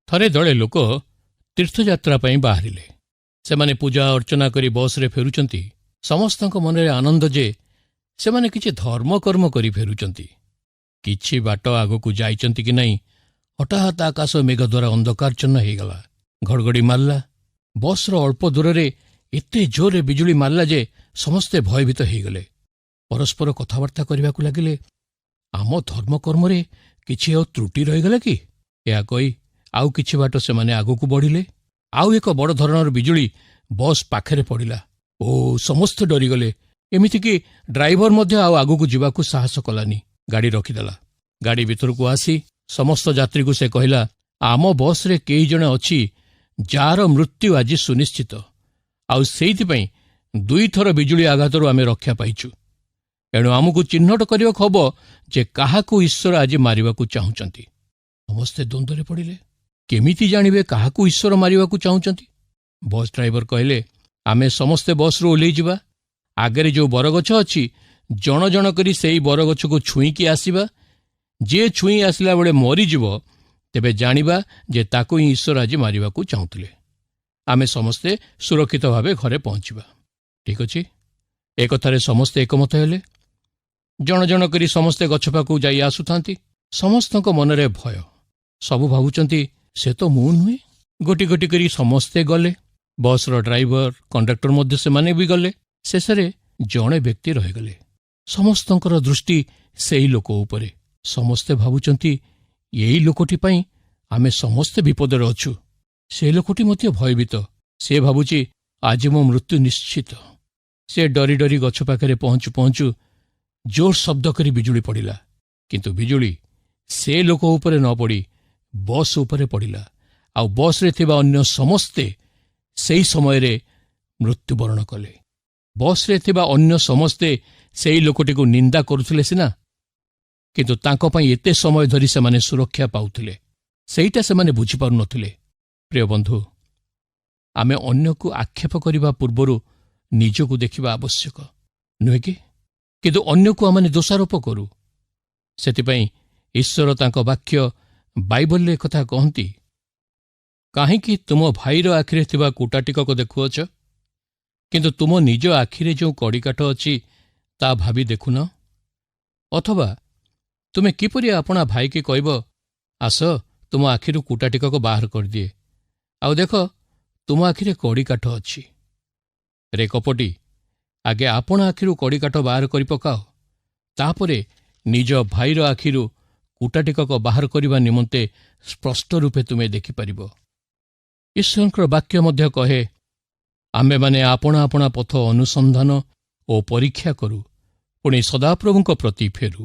ଥରେ ଦଳେ ଲୋକ ତୀର୍ଥଯାତ୍ରା ପାଇଁ ବାହାରିଲେ। ସେମାନେ ପୂଜା ଅର୍ଚ୍ଚନା କରି ବସ୍ରେ ଫେରୁଛନ୍ତି। ସମସ୍ତଙ୍କ ମନରେ ଆନନ୍ଦ ଯେ ସେମାନେ କିଛି ଧର୍ମକର୍ମ କରି ଫେରୁଛନ୍ତି। କିଛି ବାଟ ଆଗକୁ ଯାଇଛନ୍ତି କି ନାହିଁ, ହଠାତ୍ ଆକାଶ ମେଘ ଦ୍ୱାରା ଅନ୍ଧକାରଚ୍ଛନ୍ନ ହେଇଗଲା। ଘଡ଼ଘଡ଼ି ମାରିଲା। ବସ୍ର ଅଳ୍ପ ଦୂରରେ ଏତେ ଜୋରରେ ବିଜୁଳି ମାରିଲା ଯେ ସମସ୍ତେ ଭୟଭୀତ ହେଇଗଲେ। ପରସ୍ପର କଥାବାର୍ତ୍ତା କରିବାକୁ ଲାଗିଲେ, ଆମ ଧର୍ମକର୍ମରେ କିଛି ଆଉ ତ୍ରୁଟି ରହିଗଲା କି? ଏହା କହି ଆଉ କିଛି ବାଟ ସେମାନେ ଆଗକୁ ବଢ଼ିଲେ। ଆଉ ଏକ ବଡ଼ ଧରଣର ବିଜୁଳି ବସ୍ ପାଖରେ ପଡ଼ିଲା ଓ ସମସ୍ତେ ଡରିଗଲେ। ଏମିତିକି ଡ୍ରାଇଭର ମଧ୍ୟ ଆଉ ଆଗକୁ ଯିବାକୁ ସାହସ କଲାନି। ଗାଡ଼ି ରଖିଦେଲା। ଗାଡ଼ି ଭିତରକୁ ଆସି ସମସ୍ତ ଯାତ୍ରୀକୁ ସେ କହିଲା, ଆମ ବସ୍ରେ କେହି ଜଣେ ଅଛି ଯାହାର ମୃତ୍ୟୁ ଆଜି ସୁନିଶ୍ଚିତ, ଆଉ ସେଇଥିପାଇଁ 2 ଥର ବିଜୁଳି ଆଘାତରୁ ଆମେ ରକ୍ଷା ପାଇଛୁ। ଏଣୁ ଆମକୁ ଚିହ୍ନଟ କରିବାକୁ ହେବ ଯେ କାହାକୁ ଈଶ୍ୱର ଆଜି ମାରିବାକୁ ଚାହୁଁଛନ୍ତି। ସମସ୍ତେ ଦ୍ୱନ୍ଦ୍ୱରେ ପଡ଼ିଲେ। କେମିତି ଜାଣିବେ କାହାକୁ ଈଶ୍ୱର ମାରିବାକୁ ଚାହୁଁଛନ୍ତି? ବସ୍ ଡ୍ରାଇଭର କହିଲେ, ଆମେ ସମସ୍ତେ ବସ୍ରୁ ଓହ୍ଲେଇଯିବା। ଆଗରେ ଯେଉଁ ବରଗଛ ଅଛି, ଜଣ ଜଣ କରି ସେଇ ବରଗଛକୁ ଛୁଇଁକି ଆସିବା। ଯିଏ ଛୁଇଁ ଆସିଲା ବେଳେ ମରିଯିବ, ତେବେ ଜାଣିବା ଯେ ତାକୁ ହିଁ ଈଶ୍ୱର ଆଜି ମାରିବାକୁ ଚାହୁଁଥିଲେ। ଆମେ ସମସ୍ତେ ସୁରକ୍ଷିତ ଭାବେ ଘରେ ପହଞ୍ଚିବା। ଠିକ୍ ଅଛି। ଏକଥାରେ ସମସ୍ତେ ଏକମତ ହେଲେ। ଜଣ ଜଣ କରି ସମସ୍ତେ ଗଛ ପାଖକୁ ଯାଇ ଆସୁଥାନ୍ତି। ସମସ୍ତଙ୍କ ମନରେ ଭୟ। ସବୁ ଭାବୁଛନ୍ତି, ସେ ତ ମୁଁ ନୁହେଁ। ଗୋଟି ଗୋଟି କରି ସମସ୍ତେ ଗଲେ। ବସ୍ର ଡ୍ରାଇଭର, କଣ୍ଡକ୍ଟର ମଧ୍ୟ ସେମାନେ ବି ଗଲେ। ଶେଷରେ ଜଣେ ବ୍ୟକ୍ତି ରହିଗଲେ। ସମସ୍ତଙ୍କର ଦୃଷ୍ଟି ସେହି ଲୋକ ଉପରେ। ସମସ୍ତେ ଭାବୁଛନ୍ତି, ଏଇ ଲୋକଟି ପାଇଁ ଆମେ ସମସ୍ତେ ବିପଦରେ ଅଛୁ। ସେ ଲୋକଟି ମଧ୍ୟ ଭୟଭୀତ। ସେ ଭାବୁଛି, ଆଜି ମୋ ମୃତ୍ୟୁ ନିଶ୍ଚିତ। ସେ ଡରି ଡରି ଗଛ ପାଖରେ ପହଞ୍ଚୁ ପହଞ୍ଚୁ ଜୋର ଶବ୍ଦ କରି ବିଜୁଳି ପଡ଼ିଲା। କିନ୍ତୁ ବିଜୁଳି ସେ ଲୋକ ଉପରେ ନ ପଡ଼ି ବସ୍ ଉପରେ ପଡ଼ିଲା। ଆଉ ବସ୍ରେ ଥିବା ଅନ୍ୟ ସମସ୍ତେ ସେହି ସମୟରେ ମୃତ୍ୟୁବରଣ କଲେ। ବସ୍ରେ ଥିବା ଅନ୍ୟ ସମସ୍ତେ ସେହି ଲୋକଟିକୁ ନିନ୍ଦା କରୁଥିଲେ ସିନା, କିନ୍ତୁ ତାଙ୍କ ପାଇଁ ଏତେ ସମୟ ଧରି ସେମାନେ ସୁରକ୍ଷା ପାଉଥିଲେ, ସେଇଟା ସେମାନେ ବୁଝିପାରୁନଥିଲେ। ପ୍ରିୟ ବନ୍ଧୁ, ଆମେ ଅନ୍ୟକୁ ଆକ୍ଷେପ କରିବା ପୂର୍ବରୁ ନିଜକୁ ଦେଖିବା ଆବଶ୍ୟକ, ନୁହେଁ କି? କିନ୍ତୁ ଅନ୍ୟକୁ ଆମେ ଦୋଷାରୋପ କରୁ। ସେଥିପାଇଁ ଈଶ୍ୱର ତାଙ୍କ ବାକ୍ୟ ବାଇବଲରେ କଥା କହନ୍ତି, କାହିଁକି ତୁମ ଭାଇର ଆଖିରେ ଥିବା କୁଟାଟିକକ ଦେଖୁଅଛ, କିନ୍ତୁ ତୁମ ନିଜ ଆଖିରେ ଯେଉଁ କଡ଼ିକାଠ ଅଛି ତା ଭାବି ଦେଖୁନ? ଅଥବା ତୁମେ କିପରି ଆପଣା ଭାଇକି କହିବ, ଆସ ତୁମ ଆଖିରୁ କୁଟାଟିକକ ବାହାର କରିଦିଏ, ଆଉ ଦେଖ ତୁମ ଆଖିରେ କଡ଼ିକାଠ ଅଛି। ରେ କପଟି, ଆଗେ ଆପଣ ଆଖିରୁ କଡ଼ିକାଠ ବାହାର କରି ପକାଅ, ତାପରେ ନିଜ ଭାଇର ଆଖିରୁ କୁଟାଟିକକ ବାହାର କରିବା ନିମନ୍ତେ ସ୍ପଷ୍ଟ ରୂପେ ତୁମେ ଦେଖିପାରିବ। ଈଶ୍ୱରଙ୍କର ବାକ୍ୟ ମଧ୍ୟ କହେ, ଆମ୍ଭେମାନେ ଆପଣା ଆପଣା ପଥ ଅନୁସନ୍ଧାନ ଓ ପରୀକ୍ଷା କରୁ, ପୁଣି ସଦାପ୍ରଭୁଙ୍କ ପ୍ରତି ଫେରୁ।